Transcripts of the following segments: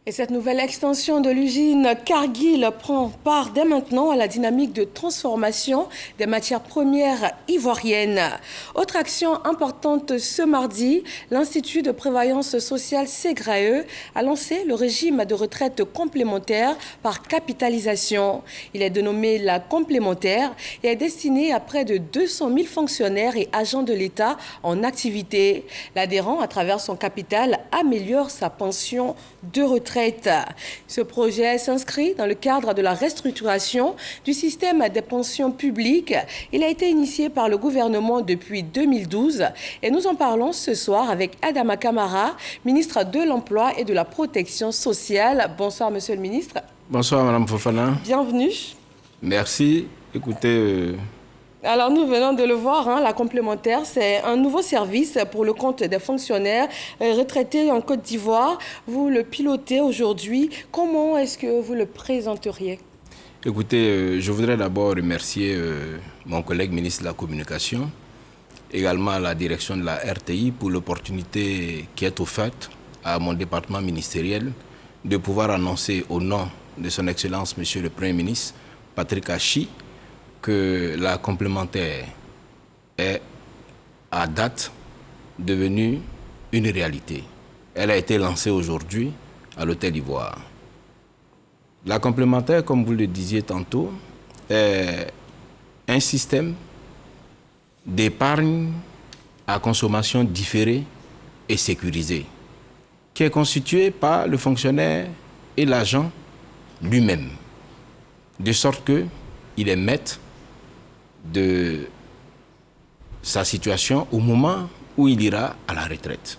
Et cette nouvelle extension de l'usine Cargill prend part dès maintenant à la dynamique de transformation des matières premières ivoiriennes. Autre action importante ce mardi, l'Institut de prévoyance sociale SEGRAE a lancé le régime de retraite complémentaire par capitalisation. Il est dénommé la complémentaire et est destiné à près de 200 000 fonctionnaires et agents de l'État en activité. L'adhérent, à travers son capital, améliore sa pension de retraite. Ce projet s'inscrit dans le cadre de la restructuration du système des pensions publiques. Il a été initié par le gouvernement depuis 2012 et nous en parlons ce soir avec Adama Kamara, ministre de l'Emploi et de la Protection sociale. Bonsoir, monsieur le ministre. Bonsoir, madame Fofana. Bienvenue. Merci. Écoutez... Alors nous venons de le voir, la complémentaire, c'est un nouveau service pour le compte des fonctionnaires retraités en Côte d'Ivoire. Vous le pilotez aujourd'hui. Comment est-ce que vous le présenteriez? Écoutez, je voudrais d'abord remercier mon collègue ministre de la Communication, également la direction de la RTI pour l'opportunité qui est offerte à mon département ministériel de pouvoir annoncer au nom de son Excellence, Monsieur le Premier ministre, Patrick Achi, que la complémentaire est à date devenue une réalité. Elle a été lancée aujourd'hui à l'Hôtel Ivoire. La complémentaire, comme vous le disiez tantôt, est un système d'épargne à consommation différée et sécurisée, qui est constitué par le fonctionnaire et l'agent lui-même, de sorte qu'il est maître de sa situation au moment où il ira à la retraite.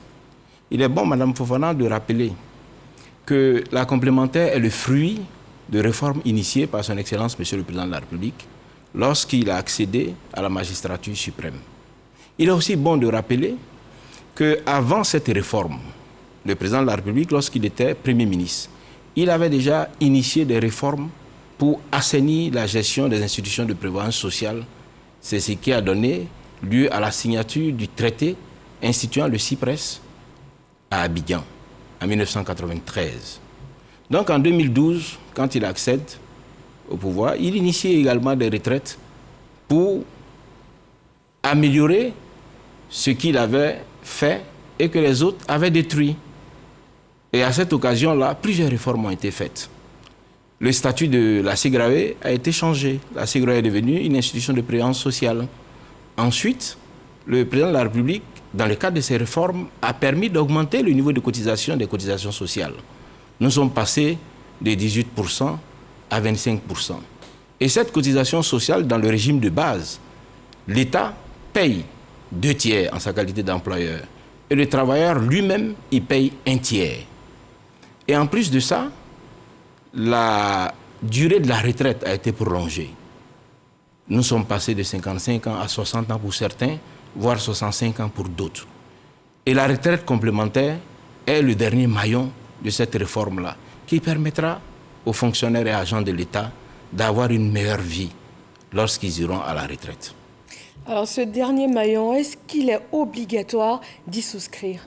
Il est bon, madame Fofana, de rappeler que la complémentaire est le fruit de réformes initiées par son Excellence, Monsieur le Président de la République, lorsqu'il a accédé à la magistrature suprême. Il est aussi bon de rappeler qu'avant cette réforme, le Président de la République, lorsqu'il était Premier ministre, il avait déjà initié des réformes pour assainir la gestion des institutions de prévoyance sociale. C'est ce qui a donné lieu à la signature du traité instituant le CIPRES à Abidjan en 1993. Donc en 2012, quand il accède au pouvoir, il initie également des retraites pour améliorer ce qu'il avait fait et que les autres avaient détruit. Et à cette occasion-là, plusieurs réformes ont été faites. Le statut de la SEGRAE a été changé. La SEGRAE est devenue une institution de prévoyance sociale. Ensuite, le président de la République, dans le cadre de ces réformes, a permis d'augmenter le niveau de cotisation des cotisations sociales. Nous sommes passés de 18% à 25%. Et cette cotisation sociale, dans le régime de base, l'État paye 2/3 en sa qualité d'employeur. Et le travailleur lui-même, il paye 1/3. Et en plus de ça, la durée de la retraite a été prolongée. Nous sommes passés de 55 ans à 60 ans pour certains, voire 65 ans pour d'autres. Et la retraite complémentaire est le dernier maillon de cette réforme-là, qui permettra aux fonctionnaires et agents de l'État d'avoir une meilleure vie lorsqu'ils iront à la retraite. Alors ce dernier maillon, est-ce qu'il est obligatoire d'y souscrire?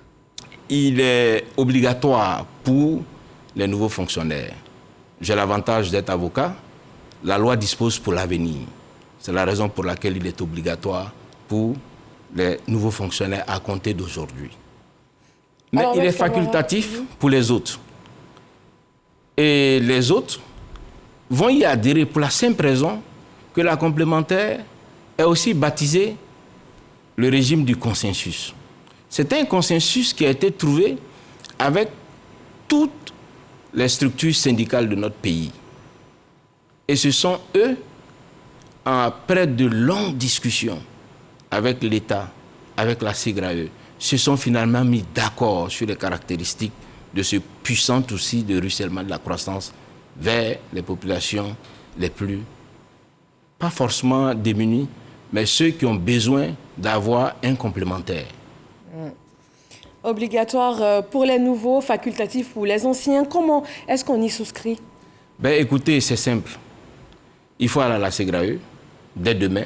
Il est obligatoire pour les nouveaux fonctionnaires. J'ai l'avantage d'être avocat. La loi dispose pour l'avenir. C'est la raison pour laquelle il est obligatoire pour les nouveaux fonctionnaires à compter d'aujourd'hui. Mais il est facultatif pour les autres. Et les autres vont y adhérer pour la simple raison que la complémentaire est aussi baptisée le régime du consensus. C'est un consensus qui a été trouvé avec toutes les structures syndicales de notre pays. Et ce sont eux, après de longues discussions avec l'État, avec la SEGRAE, se sont finalement mis d'accord sur les caractéristiques de ce puissant outil de ruissellement de la croissance vers les populations les plus, pas forcément démunies, mais ceux qui ont besoin d'avoir un complémentaire. Obligatoire pour les nouveaux, facultatif pour les anciens. Comment est-ce qu'on y souscrit? Écoutez, c'est simple. Il faut aller à la SEGRAE dès demain.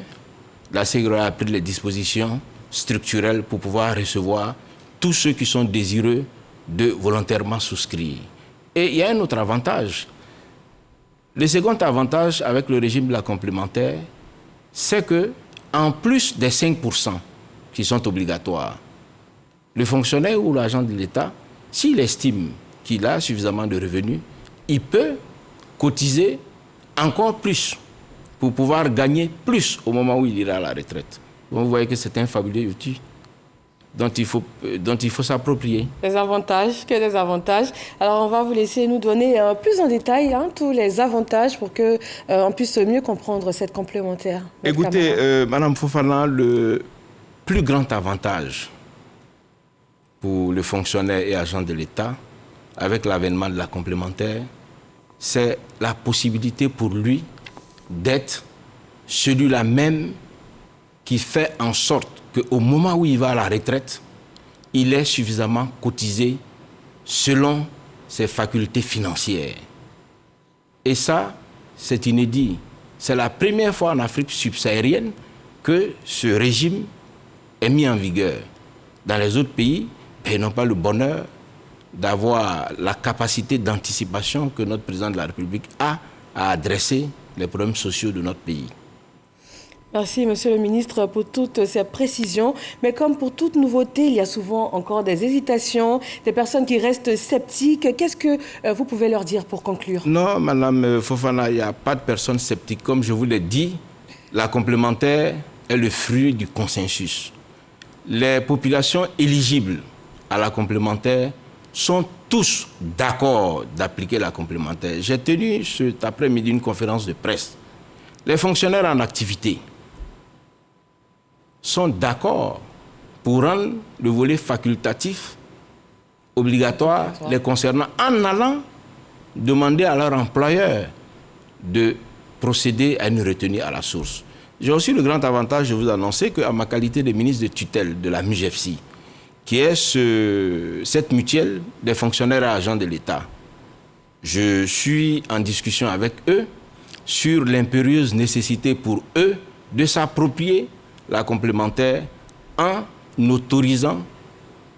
La SEGRAE a pris les dispositions structurelles pour pouvoir recevoir tous ceux qui sont désireux de volontairement souscrire. Et il y a un autre avantage. Le second avantage avec le régime de la complémentaire, c'est que, en plus des 5% qui sont obligatoires, le fonctionnaire ou l'agent de l'État, s'il estime qu'il a suffisamment de revenus, il peut cotiser encore plus pour pouvoir gagner plus au moment où il ira à la retraite. Donc vous voyez que c'est un fabuleux outil dont il faut s'approprier. Des avantages, que des avantages. Alors on va vous laisser nous donner plus en détail tous les avantages pour qu'on puisse mieux comprendre cette complémentaire. Écoutez, Madame Fofana, le plus grand avantage pour le fonctionnaire et agent de l'État, avec l'avènement de la complémentaire, c'est la possibilité pour lui d'être celui-là même qui fait en sorte qu'au moment où il va à la retraite, il est suffisamment cotisé selon ses facultés financières. Et ça, c'est inédit. C'est la première fois en Afrique subsaharienne que ce régime est mis en vigueur. Dans les autres pays, ils n'ont pas le bonheur d'avoir la capacité d'anticipation que notre président de la République a à adresser les problèmes sociaux de notre pays. Merci, Monsieur le ministre, pour toutes ces précisions. Mais comme pour toute nouveauté, il y a souvent encore des hésitations, des personnes qui restent sceptiques. Qu'est-ce que vous pouvez leur dire pour conclure? Non, Madame Fofana, il n'y a pas de personnes sceptiques. Comme je vous l'ai dit, la complémentaire est le fruit du consensus. Les populations éligibles à la complémentaire sont tous d'accord d'appliquer la complémentaire. J'ai tenu cet après-midi une conférence de presse. Les fonctionnaires en activité sont d'accord pour rendre le volet facultatif obligatoire les concernant en allant demander à leur employeur de procéder à une retenue à la source. J'ai aussi le grand avantage de vous annoncer qu'à ma qualité de ministre de tutelle de la MUGEFSI, qui est cette mutuelle des fonctionnaires et agents de l'État, je suis en discussion avec eux sur l'impérieuse nécessité pour eux de s'approprier la complémentaire en autorisant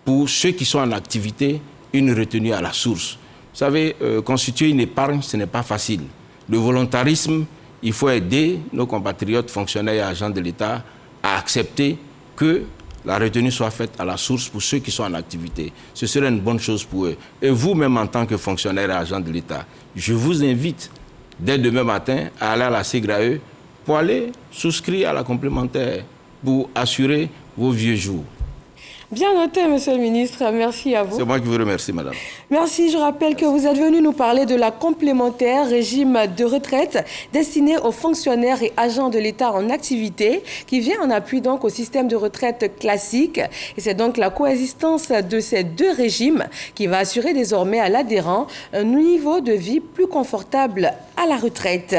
pour ceux qui sont en activité une retenue à la source. Vous savez, constituer une épargne, ce n'est pas facile. Le volontarisme, il faut aider nos compatriotes fonctionnaires et agents de l'État à accepter que la retenue soit faite à la source pour ceux qui sont en activité. Ce serait une bonne chose pour eux. Et vous-même, en tant que fonctionnaire et agent de l'État, je vous invite dès demain matin à aller à la SEGRAE pour aller souscrire à la complémentaire pour assurer vos vieux jours. Bien noté, Monsieur le ministre. Merci à vous. C'est moi qui vous remercie, madame. Merci. Je rappelle que vous êtes venu nous parler de la complémentaire régime de retraite destiné aux fonctionnaires et agents de l'État en activité qui vient en appui donc au système de retraite classique. Et c'est donc la coexistence de ces deux régimes qui va assurer désormais à l'adhérent un niveau de vie plus confortable à la retraite.